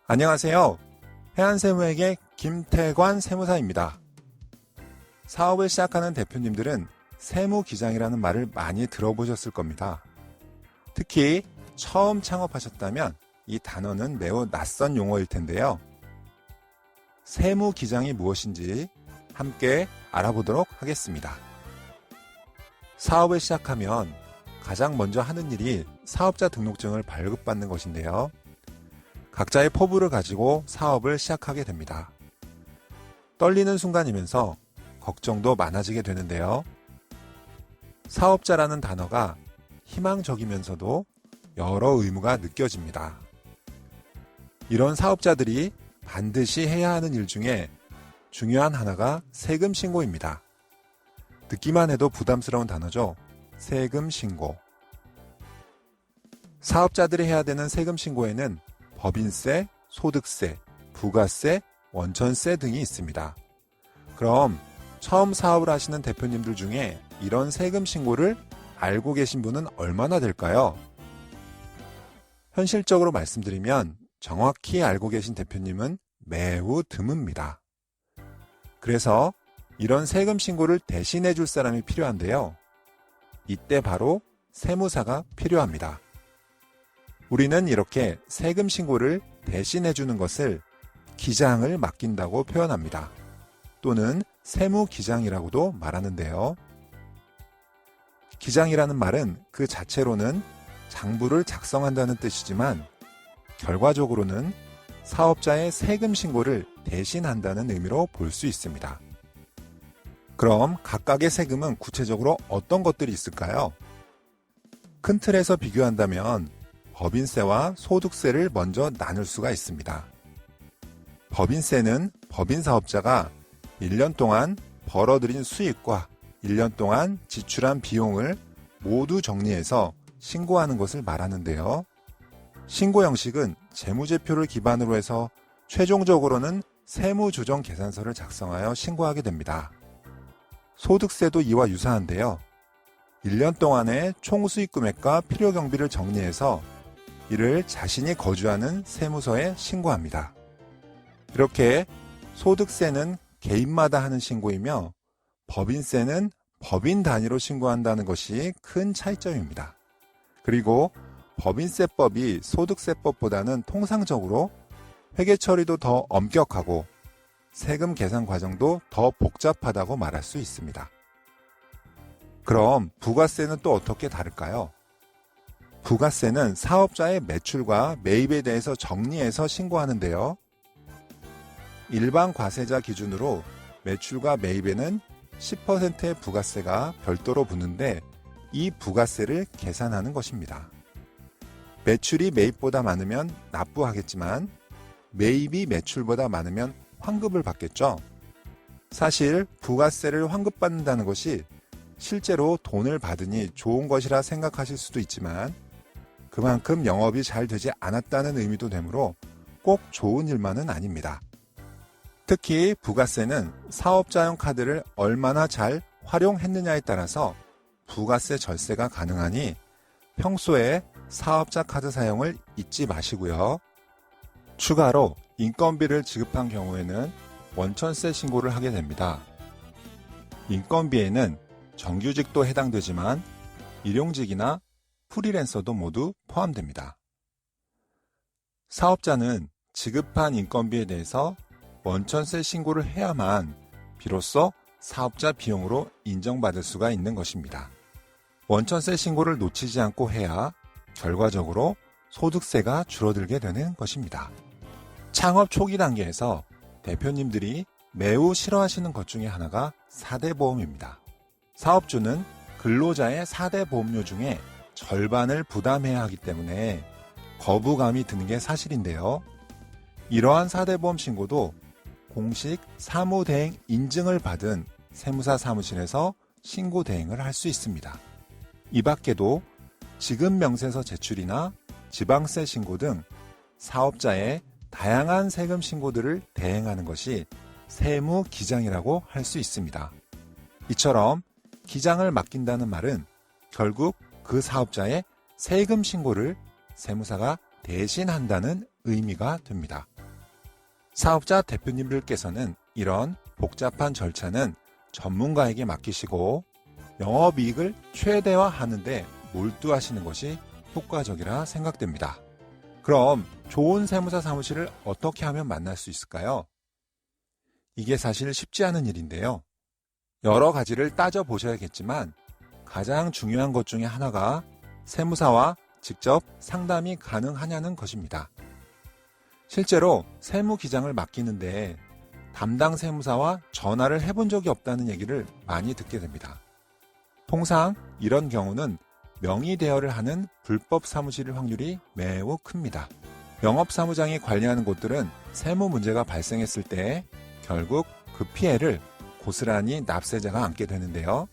안녕하세요. 해안세무에게 김태관 세무사입니다. 사업을 시작하는 대표님들은 세무기장이라는 말을 많이 들어보셨을 겁니다. 특히 처음 창업하셨다면 이 단어는 매우 낯선 용어일 텐데요. 세무기장이 무엇인지 함께 알아보도록 하겠습니다. 사업을 시작하면 가장 먼저 하는 일이 사업자 등록증을 발급받는 것인데요. 각자의 포부를 가지고 사업을 시작하게 됩니다. 떨리는 순간이면서 걱정도 많아지게 되는데요. 사업자라는 단어가 희망적이면서도 여러 의무가 느껴집니다. 이런 사업자들이 반드시 해야 하는 일 중에 중요한 하나가 세금 신고입니다. 듣기만 해도 부담스러운 단어죠. 세금 신고. 사업자들이 해야 되는 세금 신고에는 법인세, 소득세, 부가세, 원천세 등이 있습니다. 그럼 처음 사업을 하시는 대표님들 중에 이런 세금 신고를 알고 계신 분은 얼마나 될까요? 현실적으로 말씀드리면 정확히 알고 계신 대표님은 매우 드뭅니다. 그래서 이런 세금 신고를 대신해 줄 사람이 필요한데요. 이때 바로 세무사가 필요합니다. 우리는 이렇게 세금 신고를 대신해 주는 것을 기장을 맡긴다고 표현합니다. 또는 세무기장이라고도 말하는데요. 기장이라는 말은 그 자체로는 장부를 작성한다는 뜻이지만 결과적으로는 사업자의 세금 신고를 대신한다는 의미로 볼 수 있습니다. 그럼 각각의 세금은 구체적으로 어떤 것들이 있을까요? 큰 틀에서 비교한다면 법인세와 소득세를 먼저 나눌 수가 있습니다. 법인세는 법인사업자가 1년 동안 벌어들인 수익과 1년 동안 지출한 비용을 모두 정리해서 신고하는 것을 말하는데요. 신고 형식은 재무제표를 기반으로 해서 최종적으로는 세무조정계산서를 작성하여 신고하게 됩니다. 소득세도 이와 유사한데요. 1년 동안의 총수익 금액과 필요경비를 정리해서 이를 자신이 거주하는 세무서에 신고합니다. 이렇게 소득세는 개인마다 하는 신고이며 법인세는 법인 단위로 신고한다는 것이 큰 차이점입니다. 그리고 법인세법이 소득세법보다는 통상적으로 회계 처리도 더 엄격하고 세금 계산 과정도 더 복잡하다고 말할 수 있습니다. 그럼 부가세는 또 어떻게 다를까요? 부가세는 사업자의 매출과 매입에 대해서 정리해서 신고하는데요. 일반 과세자 기준으로 매출과 매입에는 10%의 부가세가 별도로 붙는데 이 부가세를 계산하는 것입니다. 매출이 매입보다 많으면 납부하겠지만 매입이 매출보다 많으면 환급을 받겠죠. 사실 부가세를 환급받는다는 것이 실제로 돈을 받으니 좋은 것이라 생각하실 수도 있지만 그만큼 영업이 잘 되지 않았다는 의미도 되므로 꼭 좋은 일만은 아닙니다. 특히 부가세는 사업자용 카드를 얼마나 잘 활용했느냐에 따라서 부가세 절세가 가능하니 평소에 사업자 카드 사용을 잊지 마시고요. 추가로 인건비를 지급한 경우에는 원천세 신고를 하게 됩니다. 인건비에는 정규직도 해당되지만 일용직이나 프리랜서도 모두 포함됩니다. 사업자는 지급한 인건비에 대해서 원천세 신고를 해야만 비로소 사업자 비용으로 인정받을 수가 있는 것입니다. 원천세 신고를 놓치지 않고 해야 결과적으로 소득세가 줄어들게 되는 것입니다. 창업 초기 단계에서 대표님들이 매우 싫어하시는 것 중에 하나가 4대 보험입니다. 사업주는 근로자의 4대 보험료 중에 절반을 부담해야 하기 때문에 거부감이 드는 게 사실인데요. 이러한 4대 보험 신고도 공식 사무대행 인증을 받은 세무사 사무실에서 신고 대행을 할 수 있습니다. 이 밖에도 지급 명세서 제출이나 지방세 신고 등 사업자의 다양한 세금 신고들을 대행하는 것이 세무기장이라고 할 수 있습니다. 이처럼 기장을 맡긴다는 말은 결국 그 사업자의 세금 신고를 세무사가 대신한다는 의미가 됩니다. 사업자 대표님들께서는 이런 복잡한 절차는 전문가에게 맡기시고 영업이익을 최대화하는 데 몰두하시는 것이 효과적이라 생각됩니다. 그럼 좋은 세무사 사무실을 어떻게 하면 만날 수 있을까요? 이게 사실 쉽지 않은 일인데요. 여러 가지를 따져보셔야겠지만 가장 중요한 것 중에 하나가 세무사와 직접 상담이 가능하냐는 것입니다. 실제로 세무기장을 맡기는데 담당 세무사와 전화를 해본 적이 없다는 얘기를 많이 듣게 됩니다. 통상 이런 경우는 명의 대여를 하는 불법 사무실일 확률이 매우 큽니다. 영업사무장이 관리하는 곳들은 세무 문제가 발생했을 때 결국 그 피해를 고스란히 납세자가 안게 되는데요.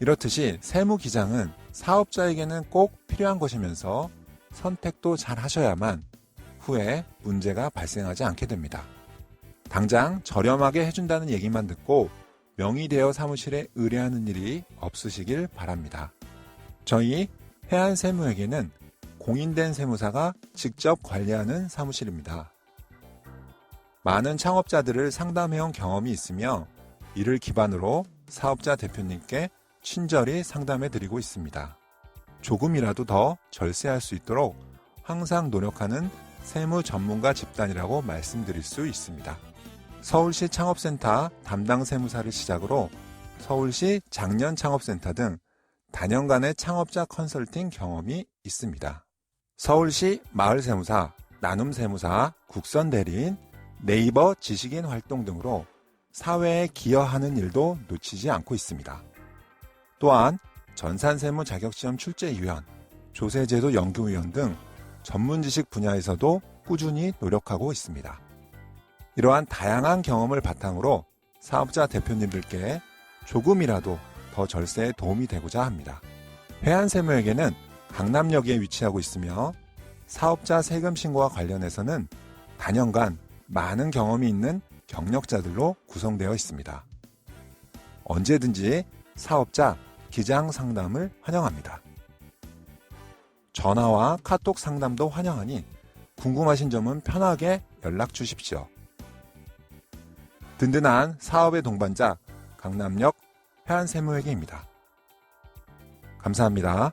이렇듯이 세무기장은 사업자에게는 꼭 필요한 것이면서 선택도 잘 하셔야만 후에 문제가 발생하지 않게 됩니다. 당장 저렴하게 해준다는 얘기만 듣고 명의대여 사무실에 의뢰하는 일이 없으시길 바랍니다. 저희 해안세무에게는 공인된 세무사가 직접 관리하는 사무실입니다. 많은 창업자들을 상담해온 경험이 있으며 이를 기반으로 사업자 대표님께 친절히 상담해드리고 있습니다. 조금이라도 더 절세할 수 있도록 항상 노력하는 세무 전문가 집단이라고 말씀드릴 수 있습니다. 서울시 창업센터 담당 세무사를 시작으로 서울시 장년 창업센터 등 다년간의 창업자 컨설팅 경험이 있습니다. 서울시 마을세무사, 나눔세무사, 국선대리인, 네이버 지식인 활동 등으로 사회에 기여하는 일도 놓치지 않고 있습니다. 또한 전산세무 자격시험 출제위원, 조세제도 연구위원 등 전문지식 분야에서도 꾸준히 노력하고 있습니다. 이러한 다양한 경험을 바탕으로 사업자 대표님들께 조금이라도 더 절세에 도움이 되고자 합니다. 해안세무에게는 강남역에 위치하고 있으며 사업자 세금 신고와 관련해서는 단연간 많은 경험이 있는 경력자들로 구성되어 있습니다. 언제든지 사업자 기장 상담을 환영합니다. 전화와 카톡 상담도 환영하니 궁금하신 점은 편하게 연락 주십시오. 든든한 사업의 동반자 강남역 해안세무회계입니다. 감사합니다.